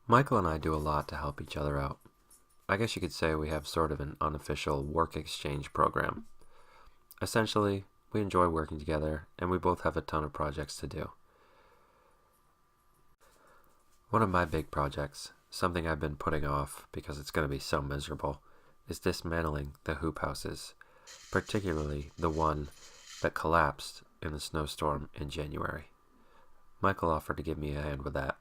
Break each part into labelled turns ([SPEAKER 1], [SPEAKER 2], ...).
[SPEAKER 1] Michael and I do a lot to help each other out. I guess you could say we have sort of an unofficial work exchange program. Essentially, we enjoy working together and we both have a ton of projects to do. One of my big projects, something I've been putting off because it's going to be so miserable, is dismantling the hoop houses, particularly the one that collapsed in the snowstorm in January. Michael offered to give me a hand with that.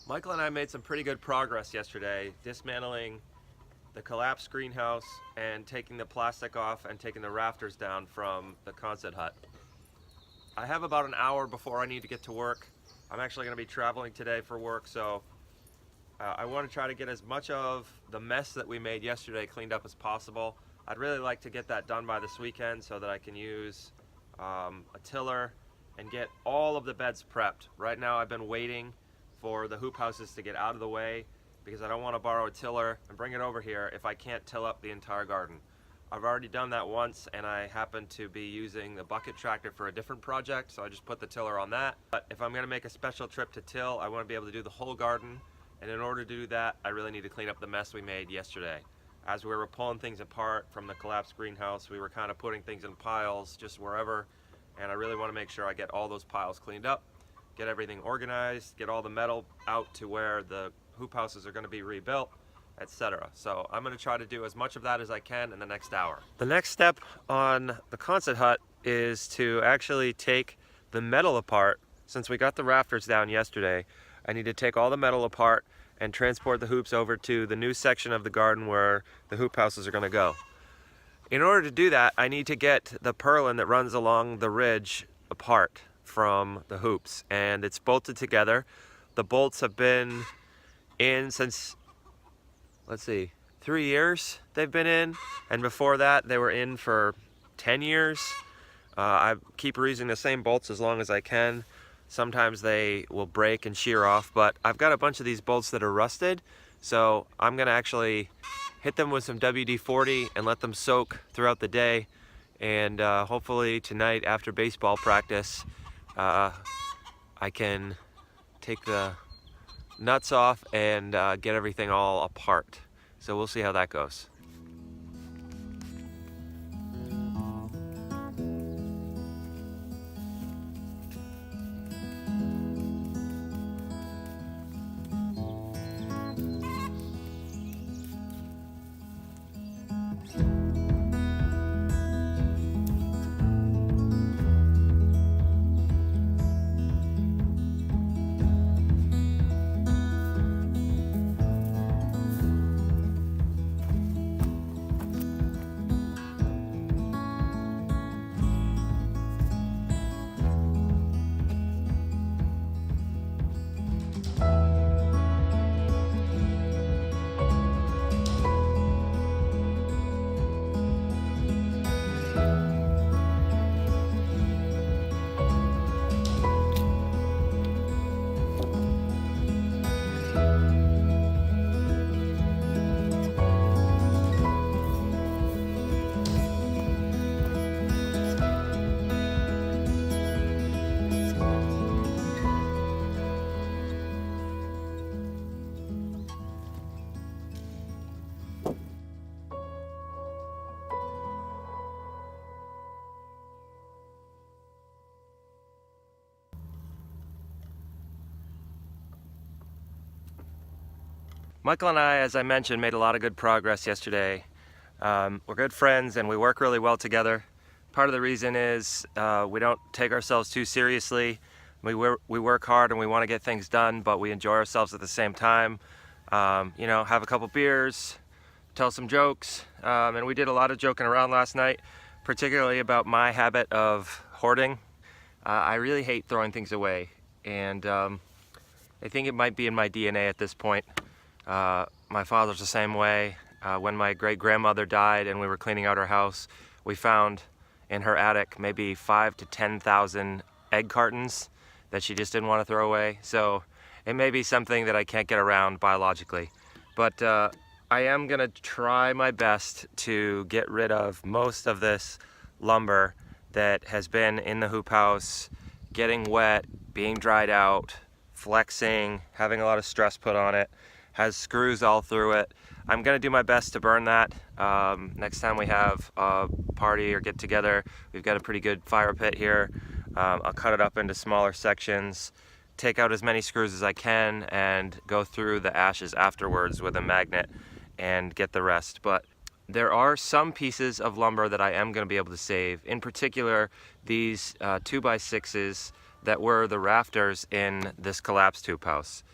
[SPEAKER 2] Michael and I made some pretty good progress yesterday, dismantling the collapsed greenhouse and taking the plastic off and taking the rafters down from the Quonset hut. I have about an hour before I need to get to work. I'm actually going to be traveling today for work, so I want to try to get as much of the mess that we made yesterday cleaned up as possible. I'd really like to get that done by this weekend so that I can use a tiller and get all of the beds prepped. Right now I've been waiting for the hoop houses to get out of the way because I don't want to borrow a tiller and bring it over here if I can't till up the entire garden. I've already done that once and I happen to be using the bucket tractor for a different project, so I just put the tiller on that. But if I'm going to make a special trip to till, I want to be able to do the whole garden, and in order to do that I really need to clean up the mess we made yesterday. As we were pulling things apart from the collapsed greenhouse, we were kind of putting things in piles just wherever, and I really want to make sure I get all those piles cleaned up, get everything organized, get all the metal out to where the hoop houses are going to be rebuilt, etc. So I'm going to try to do as much of that as I can in the next hour. The next step on the Quonset hut is to actually take the metal apart. Since we got the rafters down yesterday, I need to take all the metal apart and transport the hoops over to the new section of the garden where the hoop houses are going to go. In order to do that, I need to get the purlin that runs along the ridge apart from the hoops, and it's bolted together. The bolts have been in since, let's see, 3 years they've been in, and before that they were in for 10 years. I keep reusing the same bolts as long as I can. Sometimes they will break and shear off, but I've got a bunch of these bolts that are rusted, so I'm gonna actually hit them with some WD-40 and let them soak throughout the day, and hopefully tonight after baseball practice I can take the nuts off and get everything all apart So we'll see how that goes. Michael and I, as I mentioned, made a lot of good progress yesterday. We're good friends and we work really well together. Part of the reason is we don't take ourselves too seriously. We work hard and we want to get things done, but we enjoy ourselves at the same time. You know, have a couple beers, tell some jokes, and we did a lot of joking around last night, particularly about my habit of hoarding. I really hate throwing things away, and I think it might be in my DNA at this point. My father's the same way. When my great-grandmother died and we were cleaning out her house, we found in her attic maybe 5,000 to 10,000 egg cartons that she just didn't want to throw away. So it may be something that I can't get around biologically. But I am gonna try my best to get rid of most of this lumber that has been in the hoop house, getting wet, being dried out, flexing, having a lot of stress put on it, has screws all through it. I'm gonna do my best to burn that. Next time we have a party or get together, we've got a pretty good fire pit here. I'll cut it up into smaller sections, take out as many screws as I can, and go through the ashes afterwards with a magnet and get the rest. But there are some pieces of lumber that I am gonna be able to save. In particular, these 2x6s that were the rafters in this collapsed hoop house.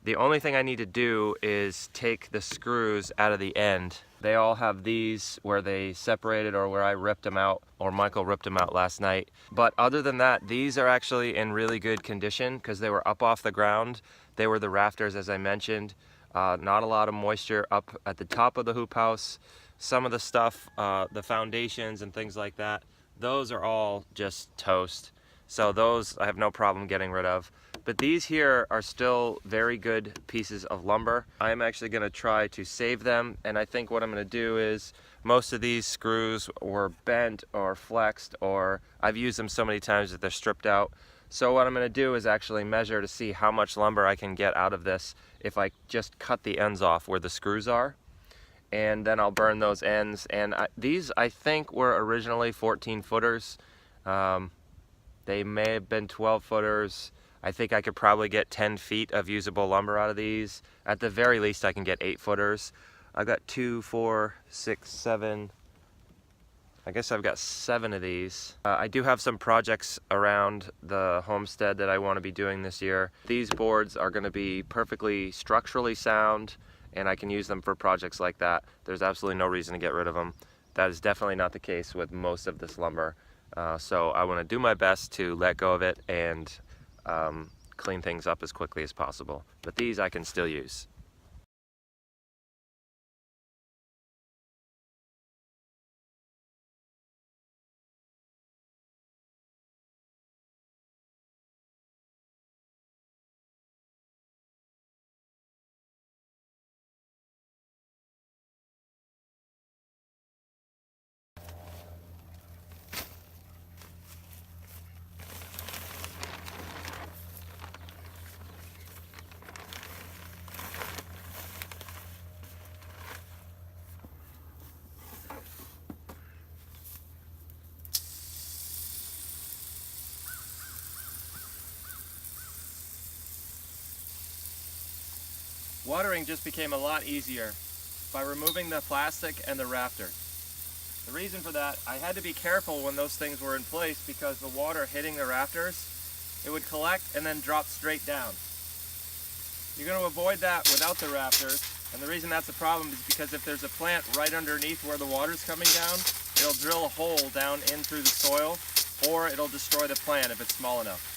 [SPEAKER 2] The only thing I need to do is take the screws out of the end. They all have these where they separated or where I ripped them out, or Michael ripped them out last night. But other than that, these are actually in really good condition because they were up off the ground. They were the rafters, as I mentioned. Not a lot of moisture up at the top of the hoop house. Some of the stuff, the foundations and things like that, those are all just toast. So those I have no problem getting rid of. But these here are still very good pieces of lumber. I'm actually gonna try to save them, and I think what I'm gonna do is, most of these screws were bent or flexed, or I've used them so many times that they're stripped out. So what I'm gonna do is actually measure to see how much lumber I can get out of this if I just cut the ends off where the screws are. And then I'll burn those ends. And these, I think, were originally 14 footers. They may have been 12 footers. I think I could probably get 10 feet of usable lumber out of these. At the very least, I can get 8 footers. I've got 2, 4, 6, 7. I guess I've got 7 of these. I do have some projects around the homestead that I want to be doing this year. These boards are going to be perfectly structurally sound, and I can use them for projects like that. There's absolutely no reason to get rid of them. That is definitely not the case with most of this lumber. So I want to do my best to let go of it and clean things up as quickly as possible. But these I can still use. Watering just became a lot easier by removing the plastic and the rafters. The reason for that, I had to be careful when those things were in place because the water hitting the rafters, it would collect and then drop straight down. You're going to avoid that without the rafters, and the reason that's a problem is because if there's a plant right underneath where the water's coming down, it'll drill a hole down in through the soil, or it'll destroy the plant if it's small enough.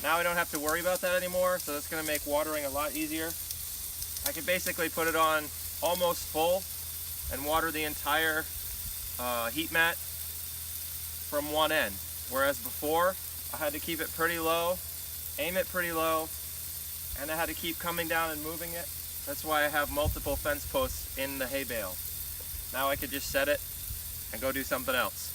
[SPEAKER 2] Now I don't have to worry about that anymore, so that's going to make watering a lot easier. I can basically put it on almost full and water the entire heat mat from one end, whereas before I had to keep it pretty low, aim it pretty low, and I had to keep coming down and moving it. That's why I have multiple fence posts in the hay bale. Now I could just set it and go do something else.